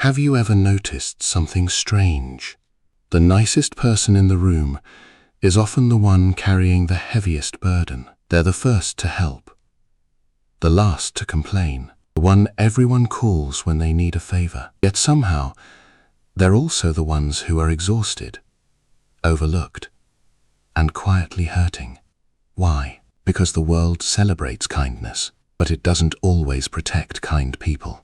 Have you ever noticed something strange? The nicest person in the room is often the one carrying the heaviest burden. They're the first to help, the last to complain, the one everyone calls when they need a favor. Yet somehow, they're also the ones who are exhausted, overlooked, and quietly hurting. Why? Because the world celebrates kindness, but it doesn't always protect kind people.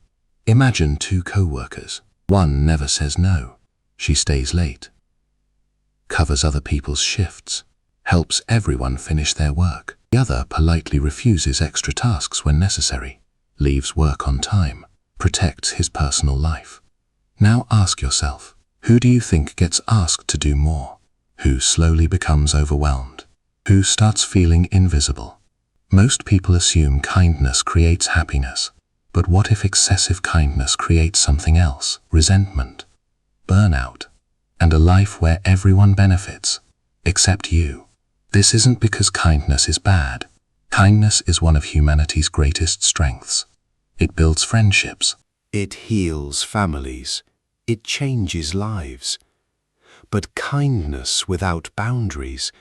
Imagine two co-workers. One never says no. She stays late, covers other people's shifts, helps everyone finish their work. The other politely refuses extra tasks when necessary, leaves work on time, protects his personal life. Now ask yourself, who do you think gets asked to do more? Who slowly becomes overwhelmed? Who starts feeling invisible? Most people assume kindness creates happiness. But what if excessive kindness creates something else? Resentment, burnout, and a life where everyone benefits, except you. This isn't because kindness is bad. Kindness is one of humanity's greatest strengths. It builds friendships. It heals families. It changes lives. But kindness without boundaries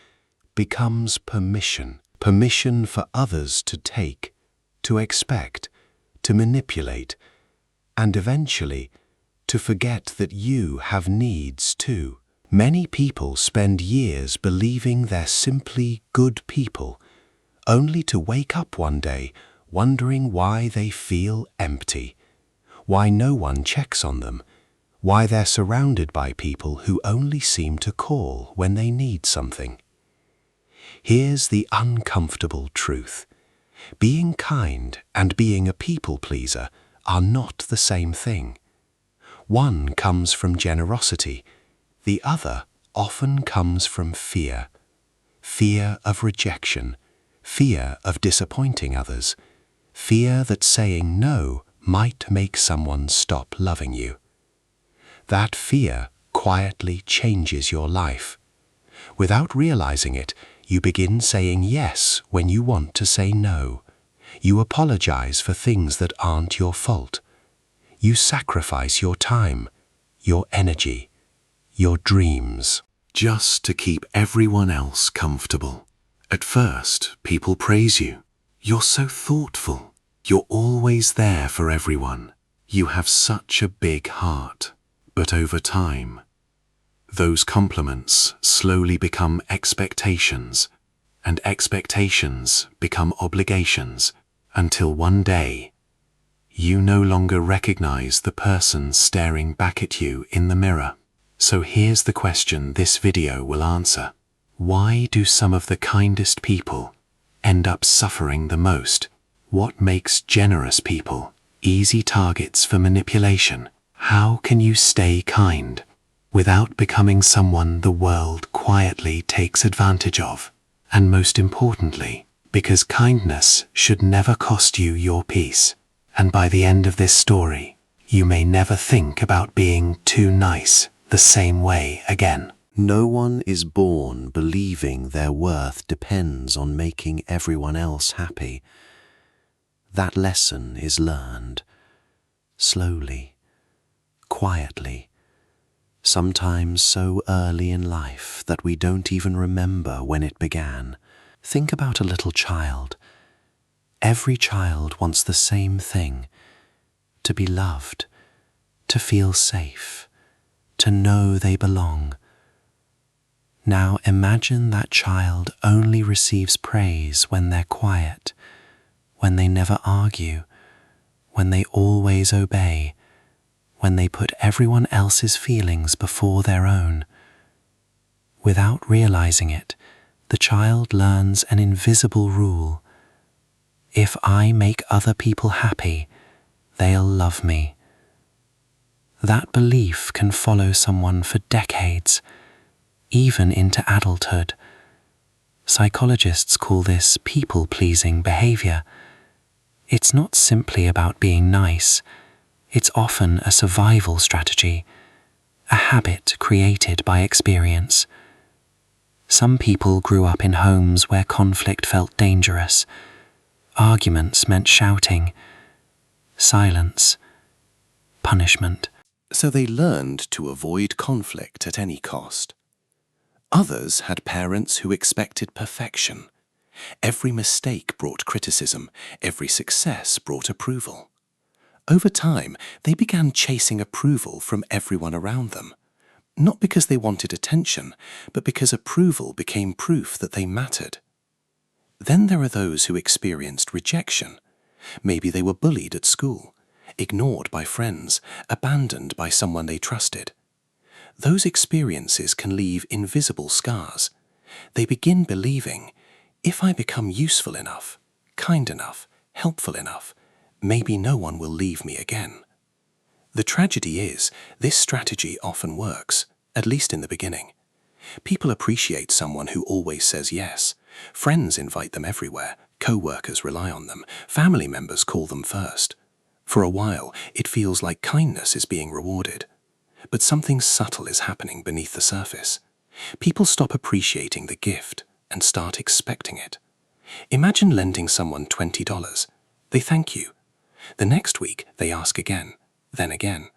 becomes permission. Permission for others to take, to expect, to manipulate, and eventually to forget that you have needs too. Many people spend years believing they're simply good people, only to wake up one day wondering why they feel empty, why no one checks on them, why they're surrounded by people who only seem to call when they need something. Here's the uncomfortable truth. Being kind and being a people pleaser are not the same thing. One comes from generosity, the other often comes from fear. Fear of rejection, fear of disappointing others, fear that saying no might make someone stop loving you. That fear quietly changes your life. Without realizing it, you begin saying yes when you want to say no. You apologize for things that aren't your fault. You sacrifice your time, your energy, your dreams, just to keep everyone else comfortable. At first, people praise you. You're so thoughtful. You're always there for everyone. You have such a big heart. But over time, those compliments slowly become expectations, and expectations become obligations, until one day, you no longer recognize the person staring back at you in the mirror. So here's the question this video will answer. Why do some of the kindest people end up suffering the most? What makes generous people easy targets for manipulation? How can you stay kind without becoming someone the world quietly takes advantage of? And most importantly, because kindness should never cost you your peace. And by the end of this story, you may never think about being too nice the same way again. No one is born believing their worth depends on making everyone else happy. That lesson is learned slowly, quietly, sometimes so early in life that we don't even remember when it began. Think about a little child. Every child wants the same thing: to be loved, to feel safe, to know they belong. Now imagine that child only receives praise when they're quiet, when they never argue, when they always obey, when they put everyone else's feelings before their own. Without realizing it, the child learns an invisible rule. If I make other people happy, they'll love me. That belief can follow someone for decades, even into adulthood. Psychologists call this people-pleasing behavior. It's not simply about being nice. It's often a survival strategy, a habit created by experience. Some people grew up in homes where conflict felt dangerous. Arguments meant shouting, silence, punishment. so they learned to avoid conflict at any cost. Others had parents who expected perfection. Every mistake brought criticism, every success brought approval. Over time, they began chasing approval from everyone around them, not because they wanted attention, but because approval became proof that they mattered. Then there are those who experienced rejection. Maybe they were bullied at school, ignored by friends, abandoned by someone they trusted. Those experiences can leave invisible scars. They begin believing, if I become useful enough, kind enough, helpful enough, maybe no one will leave me again. The tragedy is, this strategy often works, at least in the beginning. People appreciate someone who always says yes. Friends invite them everywhere, co-workers rely on them, family members call them first. For a while, it feels like kindness is being rewarded. But something subtle is happening beneath the surface. People stop appreciating the gift and start expecting it. Imagine lending someone $20. They thank you. The next week, they ask again, then again.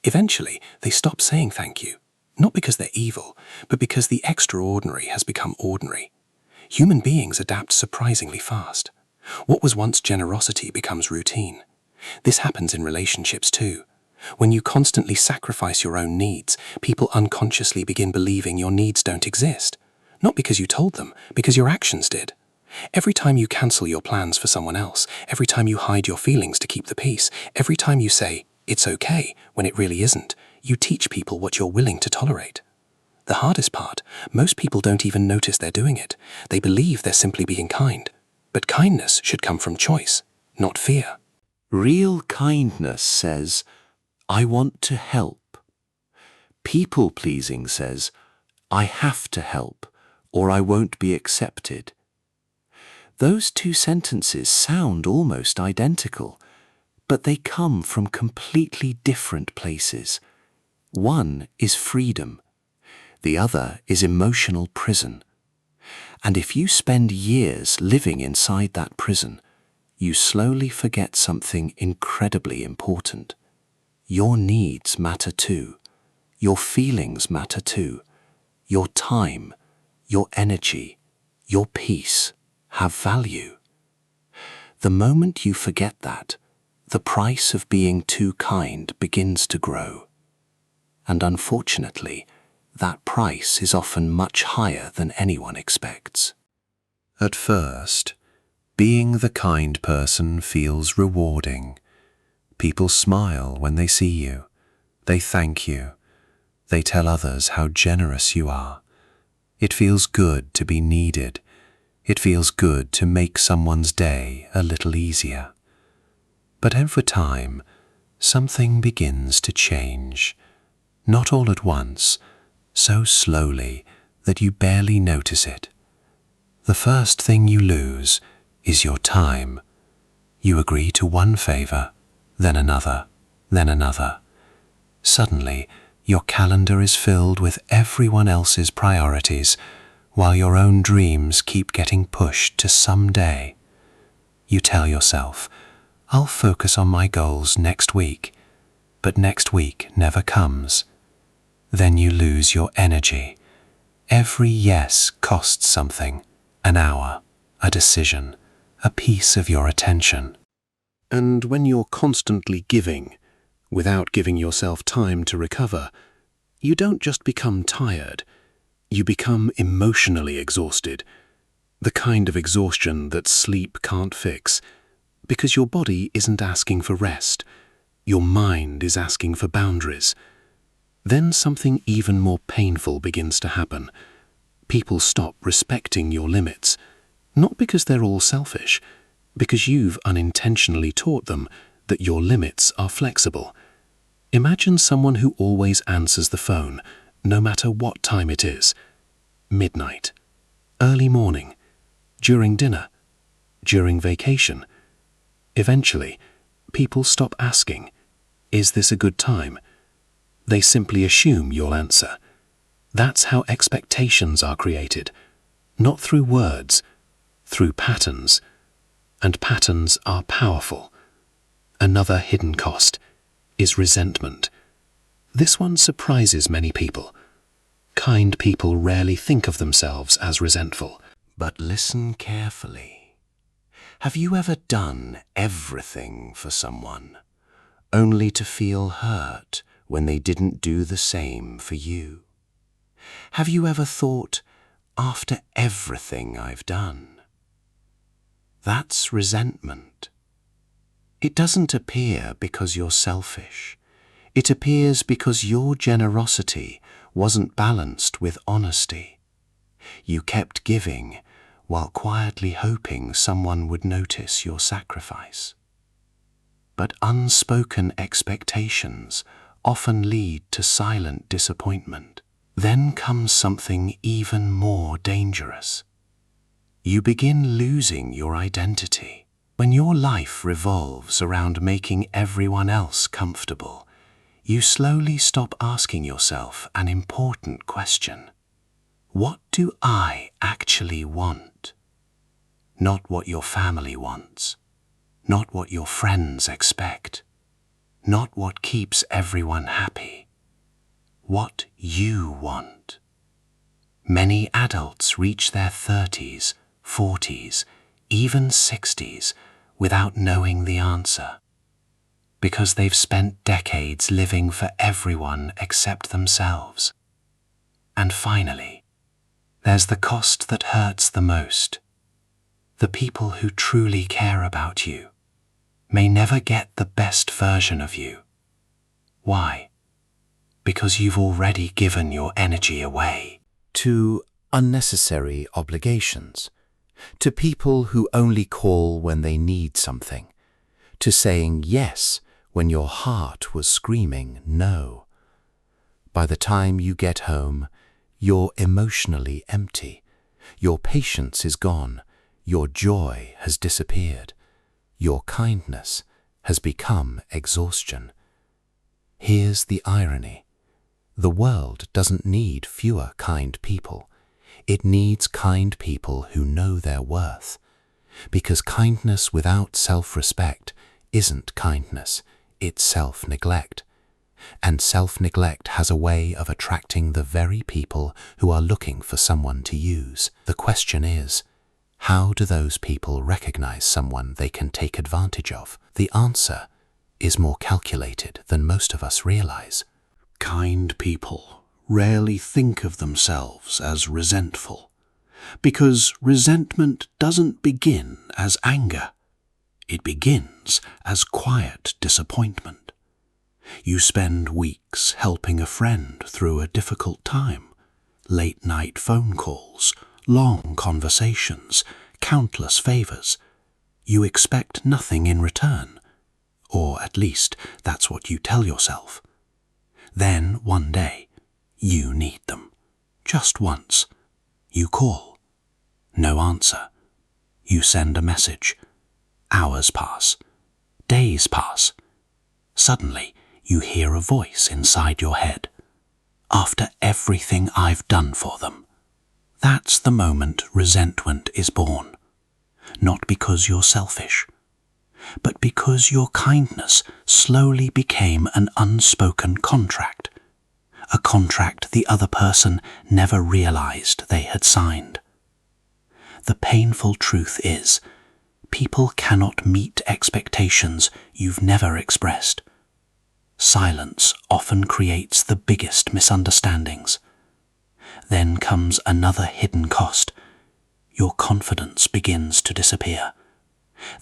Eventually, they stop saying thank you, not because they're evil, but because the extraordinary has become ordinary. Human beings adapt surprisingly fast. What was once generosity becomes routine. This happens in relationships too. When you constantly sacrifice your own needs, people unconsciously begin believing your needs don't exist. Not because you told them, because your actions did. Every time you cancel your plans for someone else, every time you hide your feelings to keep the peace, every time you say, it's okay, when it really isn't, you teach people what you're willing to tolerate. The hardest part, most people don't even notice they're doing it. They believe they're simply being kind. But kindness should come from choice, not fear. Real kindness says, I want to help. People-pleasing says, I have to help, or I won't be accepted. Those two sentences sound almost identical, but they come from completely different places. One is freedom. The other is emotional prison. And if you spend years living inside that prison, you slowly forget something incredibly important. Your needs matter too. Your feelings matter too. Your time, your energy, your peace have value. The moment you forget that, the price of being too kind begins to grow. And unfortunately, that price is often much higher than anyone expects. At first, being the kind person feels rewarding. People smile when they see you. They thank you. They tell others how generous you are. It feels good to be needed. It feels good to make someone's day a little easier. But over time, something begins to change. Not all at once, so slowly that you barely notice it. The first thing you lose is your time. You agree to one favor, then another, then another. Suddenly, your calendar is filled with everyone else's priorities, while your own dreams keep getting pushed to someday. You tell yourself, I'll focus on my goals next week, but next week never comes. Then you lose your energy. Every yes costs something, an hour, a decision, a piece of your attention. And when you're constantly giving, without giving yourself time to recover, you don't just become tired, you become emotionally exhausted, the kind of exhaustion that sleep can't fix, because your body isn't asking for rest, your mind is asking for boundaries. Then something even more painful begins to happen. People stop respecting your limits, not because they're all selfish, because you've unintentionally taught them that your limits are flexible. Imagine someone who always answers the phone, no matter what time it is. Midnight, early morning, during dinner, during vacation. Eventually, people stop asking, is this a good time? They simply assume you'll answer. That's how expectations are created, not through words, through patterns. And patterns are powerful. Another hidden cost is resentment. This one surprises many people. Kind people rarely think of themselves as resentful. But listen carefully. Have you ever done everything for someone, only to feel hurt when they didn't do the same for you? Have you ever thought, after everything I've done? That's resentment. It doesn't appear because you're selfish. It appears because your generosity wasn't balanced with honesty. You kept giving while quietly hoping someone would notice your sacrifice. But unspoken expectations often lead to silent disappointment. Then comes something even more dangerous. You begin losing your identity. When your life revolves around making everyone else comfortable, you slowly stop asking yourself an important question. What do I actually want? Not what your family wants, not what your friends expect, not what keeps everyone happy. What you want. Many adults reach their 30s, 40s, even 60s without knowing the answer, because they've spent decades living for everyone except themselves. And finally, there's the cost that hurts the most. The people who truly care about you may never get the best version of you. Why? Because you've already given your energy away to unnecessary obligations, to people who only call when they need something, to saying yes when your heart was screaming no. By the time you get home, you're emotionally empty. Your patience is gone. Your joy has disappeared. Your kindness has become exhaustion. Here's the irony. The world doesn't need fewer kind people. It needs kind people who know their worth. Because kindness without self-respect isn't kindness, it's self-neglect. And self-neglect has a way of attracting the very people who are looking for someone to use. The question is, how do those people recognize someone they can take advantage of? The answer is more calculated than most of us realize. Kind people rarely think of themselves as resentful, because resentment doesn't begin as anger. It begins as quiet disappointment. You spend weeks helping a friend through a difficult time, late-night phone calls, long conversations, countless favors. You expect nothing in return, or at least that's what you tell yourself. Then one day, you need them. Just once. You call. No answer. You send a message. Hours pass. Days pass. Suddenly, you hear a voice inside your head. After everything I've done for them. That's the moment resentment is born. Not because you're selfish, but because your kindness slowly became an unspoken contract. A contract the other person never realized they had signed. The painful truth is, people cannot meet expectations you've never expressed. Silence often creates the biggest misunderstandings. Then comes another hidden cost. Your confidence begins to disappear.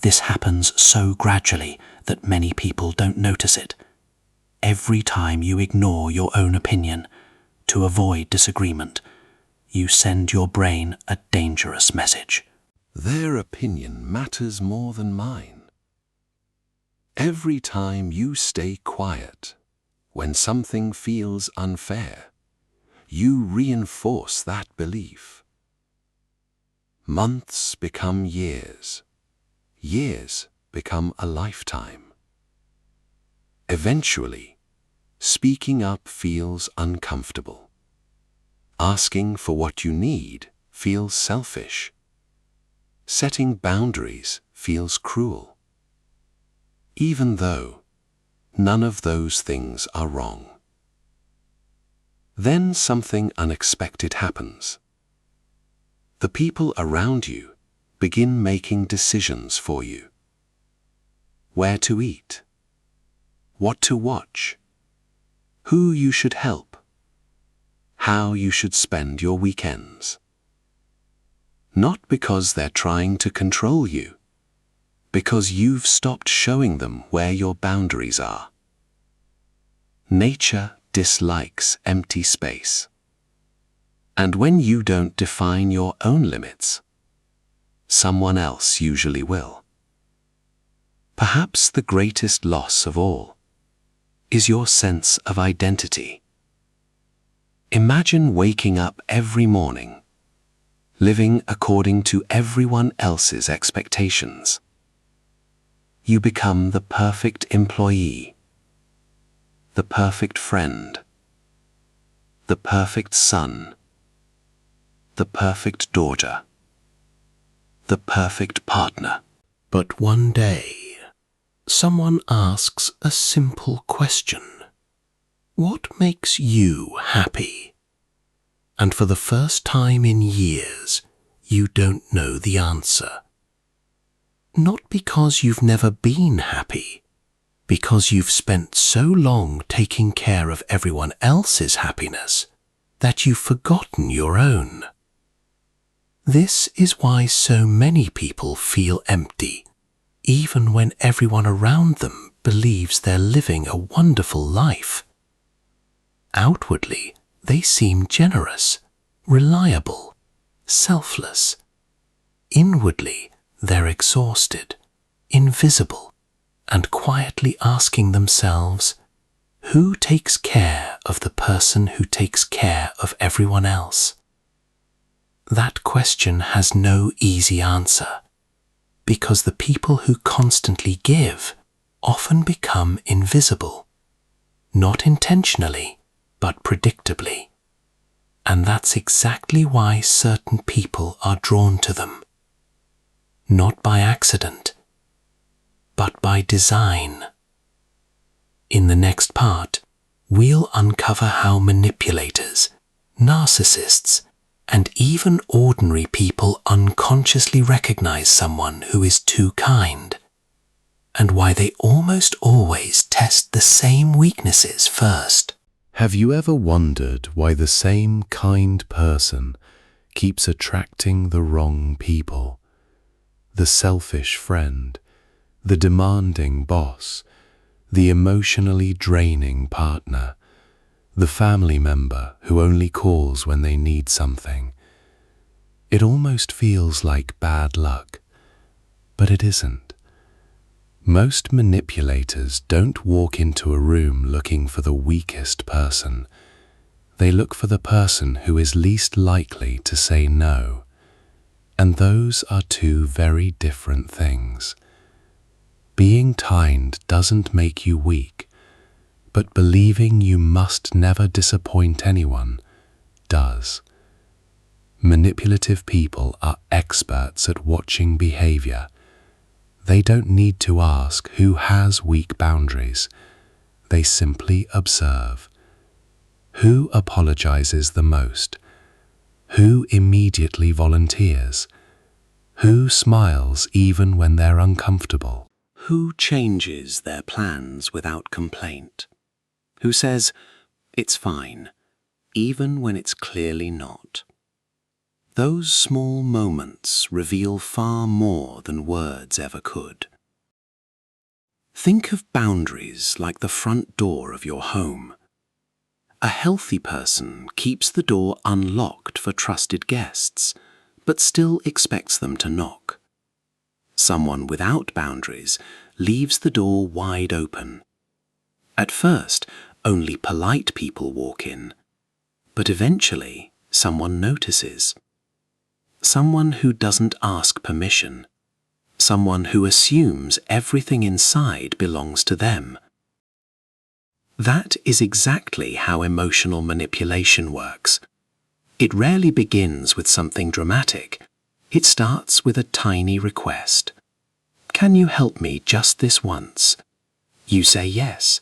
This happens so gradually that many people don't notice it. Every time you ignore your own opinion to avoid disagreement, you send your brain a dangerous message. Their opinion matters more than mine. Every time you stay quiet, when something feels unfair, you reinforce that belief. Months become years. Years become a lifetime. Eventually, speaking up feels uncomfortable. Asking for what you need feels selfish. Setting boundaries feels cruel. Even though none of those things are wrong. Then something unexpected happens. The people around you begin making decisions for you. Where to eat, what to watch, who you should help, how you should spend your weekends. Not because they're trying to control you, because you've stopped showing them where your boundaries are. Nature dislikes empty space. And when you don't define your own limits, someone else usually will. Perhaps the greatest loss of all is your sense of identity. Imagine waking up every morning, living according to everyone else's expectations. You become the perfect employee, the perfect friend, the perfect son, the perfect daughter, the perfect partner. But one day, someone asks a simple question. What makes you happy? And for the first time in years, you don't know the answer. Not because you've never been happy, because you've spent so long taking care of everyone else's happiness that you've forgotten your own. This is why so many people feel empty, even when everyone around them believes they're living a wonderful life. Outwardly, they seem generous, reliable, selfless. Inwardly, they're exhausted, invisible, and quietly asking themselves, who takes care of the person who takes care of everyone else? That question has no easy answer, because the people who constantly give often become invisible, not intentionally, but predictably. And that's exactly why certain people are drawn to them. Not by accident, but by design. In the next part, we'll uncover how manipulators, narcissists, and even ordinary people unconsciously recognize someone who is too kind, and why they almost always test the same weaknesses first. Have you ever wondered why the same kind person keeps attracting the wrong people? The selfish friend, the demanding boss, the emotionally draining partner, the family member who only calls when they need something. It almost feels like bad luck, but it isn't. Most manipulators don't walk into a room looking for the weakest person. They look for the person who is least likely to say no. And those are two very different things. Being kind doesn't make you weak, but believing you must never disappoint anyone does. Manipulative people are experts at watching behavior. They don't need to ask who has weak boundaries. They simply observe. Who apologizes the most? Who immediately volunteers? Who smiles even when they're uncomfortable? Who changes their plans without complaint? Who says, it's fine, even when it's clearly not? Those small moments reveal far more than words ever could. Think of boundaries like the front door of your home. A healthy person keeps the door unlocked for trusted guests, but still expects them to knock. Someone without boundaries leaves the door wide open. At first, only polite people walk in, but eventually someone notices. Someone who doesn't ask permission. Someone who assumes everything inside belongs to them. That is exactly how emotional manipulation works. It rarely begins with something dramatic. It starts with a tiny request. Can you help me just this once? You say yes.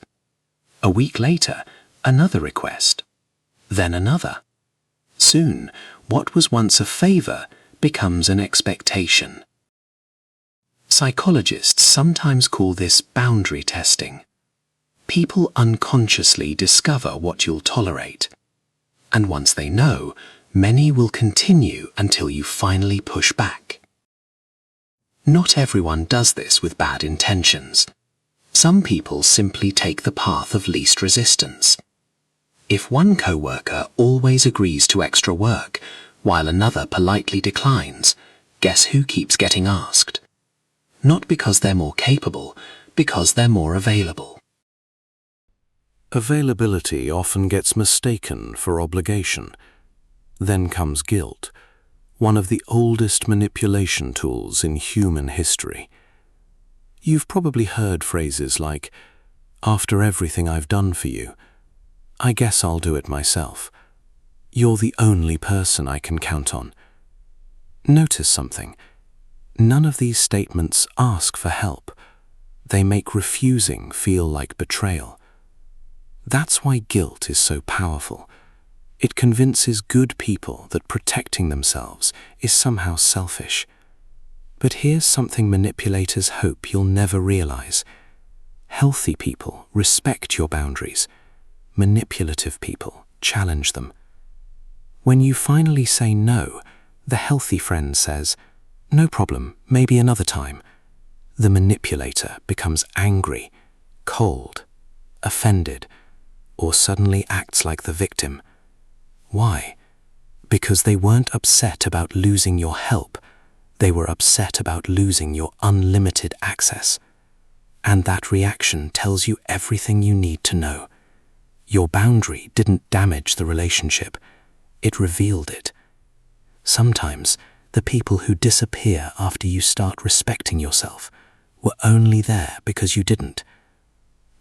A week later, another request. then another. Soon, what was once a favor becomes an expectation. Psychologists sometimes call this boundary testing. People unconsciously discover what you'll tolerate. And once they know, many will continue until you finally push back. Not everyone does this with bad intentions. Some people simply take the path of least resistance. If one co-worker always agrees to extra work, while another politely declines, guess who keeps getting asked? Not because they're more capable, because they're more available. Availability often gets mistaken for obligation. Then comes guilt, one of the oldest manipulation tools in human history. You've probably heard phrases like, "After everything I've done for you, I guess I'll do it myself. You're the only person I can count on." Notice something. None of these statements ask for help. They make refusing feel like betrayal. That's why guilt is so powerful. It convinces good people that protecting themselves is somehow selfish. But here's something manipulators hope you'll never realize. Healthy people respect your boundaries. Manipulative people challenge them. When you finally say no, the healthy friend says, "No problem, maybe another time." The manipulator becomes angry, cold, offended, or suddenly acts like the victim. Why? Because they weren't upset about losing your help. They were upset about losing your unlimited access. And that reaction tells you everything you need to know. Your boundary didn't damage the relationship. It revealed it. Sometimes, the people who disappear after you start respecting yourself were only there because you didn't.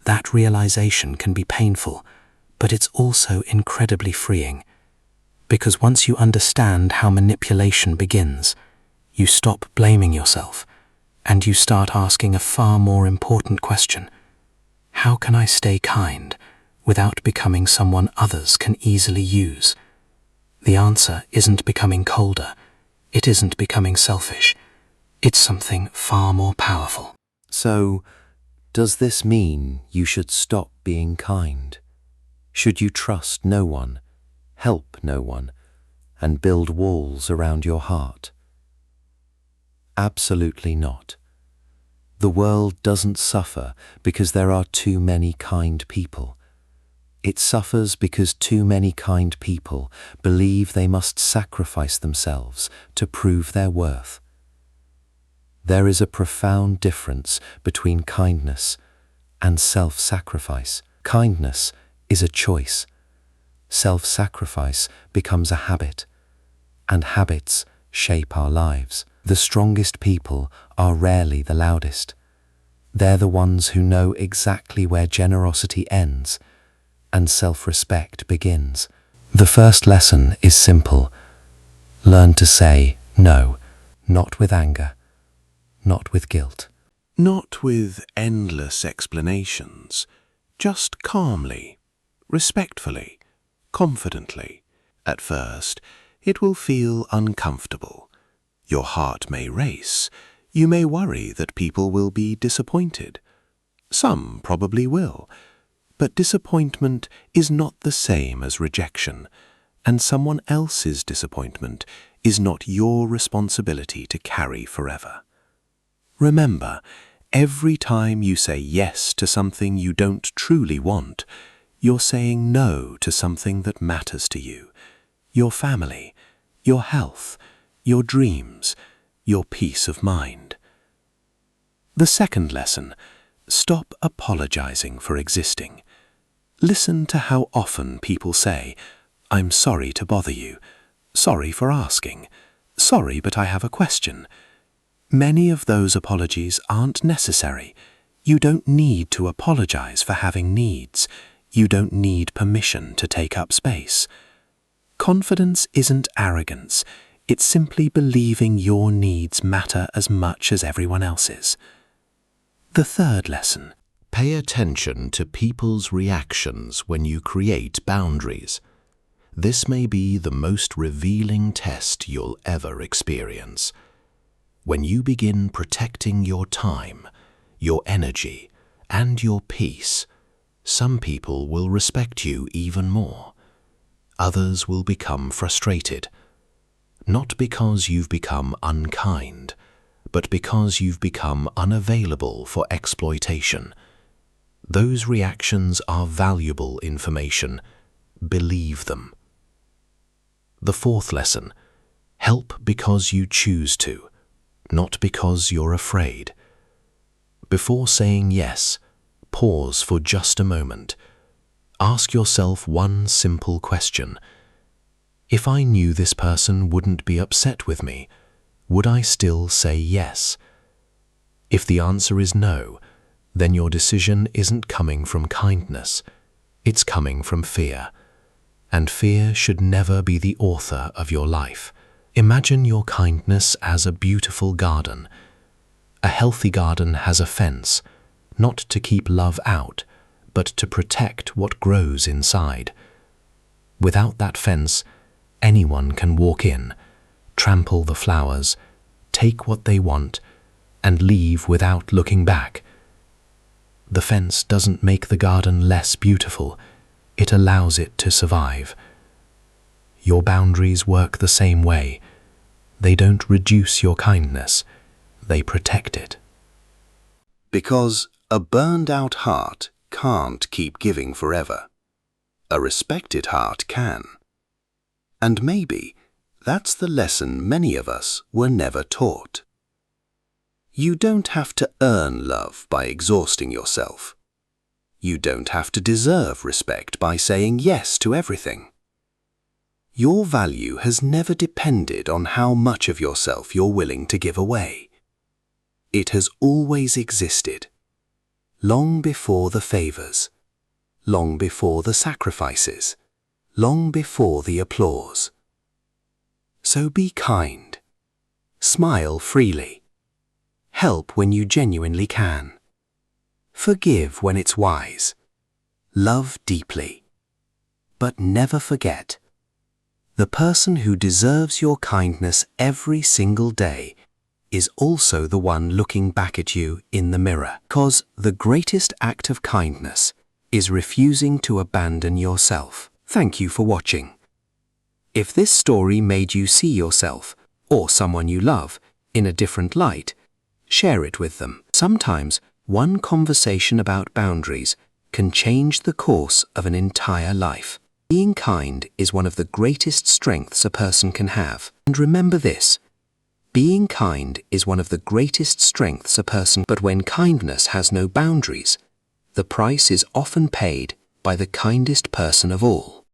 That realization can be painful, but it's also incredibly freeing. Because once you understand how manipulation begins, you stop blaming yourself, and you start asking a far more important question. How can I stay kind without becoming someone others can easily use? The answer isn't becoming colder. It isn't becoming selfish. It's something far more powerful. So, does this mean you should stop being kind? Should you trust no one, help no one, and build walls around your heart? Absolutely not. The world doesn't suffer because there are too many kind people. It suffers because too many kind people believe they must sacrifice themselves to prove their worth. There is a profound difference between kindness and self-sacrifice. Kindness is a choice. Self-sacrifice becomes a habit, and habits shape our lives. The strongest people are rarely the loudest. They're the ones who know exactly where generosity ends and self-respect begins. The first lesson is simple. Learn to say no, not with anger, not with guilt. Not with endless explanations, just calmly, respectfully, confidently. At first, it will feel uncomfortable. Your heart may race. You may worry that people will be disappointed. Some probably will. But disappointment is not the same as rejection, and someone else's disappointment is not your responsibility to carry forever. Remember, every time you say yes to something you don't truly want, you're saying no to something that matters to you. Your family, your health, your dreams, your peace of mind. The second lesson, stop apologizing for existing. Listen to how often people say, "I'm sorry to bother you," "Sorry for asking," "Sorry, but I have a question." Many of those apologies aren't necessary. You don't need to apologize for having needs. You don't need permission to take up space. Confidence isn't arrogance. It's simply believing your needs matter as much as everyone else's. The third lesson. Pay attention to people's reactions when you create boundaries. This may be the most revealing test you'll ever experience. When you begin protecting your time, your energy, and your peace, some people will respect you even more. Others will become frustrated, not because you've become unkind, but because you've become unavailable for exploitation. Those reactions are valuable information. Believe them. The fourth lesson: help because you choose to, not because you're afraid. Before saying yes, pause for just a moment. Ask yourself one simple question. If I knew this person wouldn't be upset with me, would I still say yes? If the answer is no, then your decision isn't coming from kindness, it's coming from fear. And fear should never be the author of your life. Imagine your kindness as a beautiful garden. A healthy garden has a fence, not to keep love out, but to protect what grows inside. Without that fence, anyone can walk in, trample the flowers, take what they want, and leave without looking back. The fence doesn't make the garden less beautiful, it allows it to survive. Your boundaries work the same way. They don't reduce your kindness, they protect it. Because a burned-out heart can't keep giving forever. A respected heart can. And maybe that's the lesson many of us were never taught. You don't have to earn love by exhausting yourself. You don't have to deserve respect by saying yes to everything. Your value has never depended on how much of yourself you're willing to give away. It has always existed, long before the favors, long before the sacrifices, long before the applause. So be kind. Smile freely. Help when you genuinely can. Forgive when it's wise. Love deeply. But never forget, the person who deserves your kindness every single day is also the one looking back at you in the mirror. Because the greatest act of kindness is refusing to abandon yourself. Thank you for watching. If this story made you see yourself, or someone you love, in a different light, share it with them. Sometimes, one conversation about boundaries can change the course of an entire life. Being kind is one of the greatest strengths a person can have. And remember this, being kind is one of the greatest strengths a person, but when kindness has no boundaries, the price is often paid by the kindest person of all.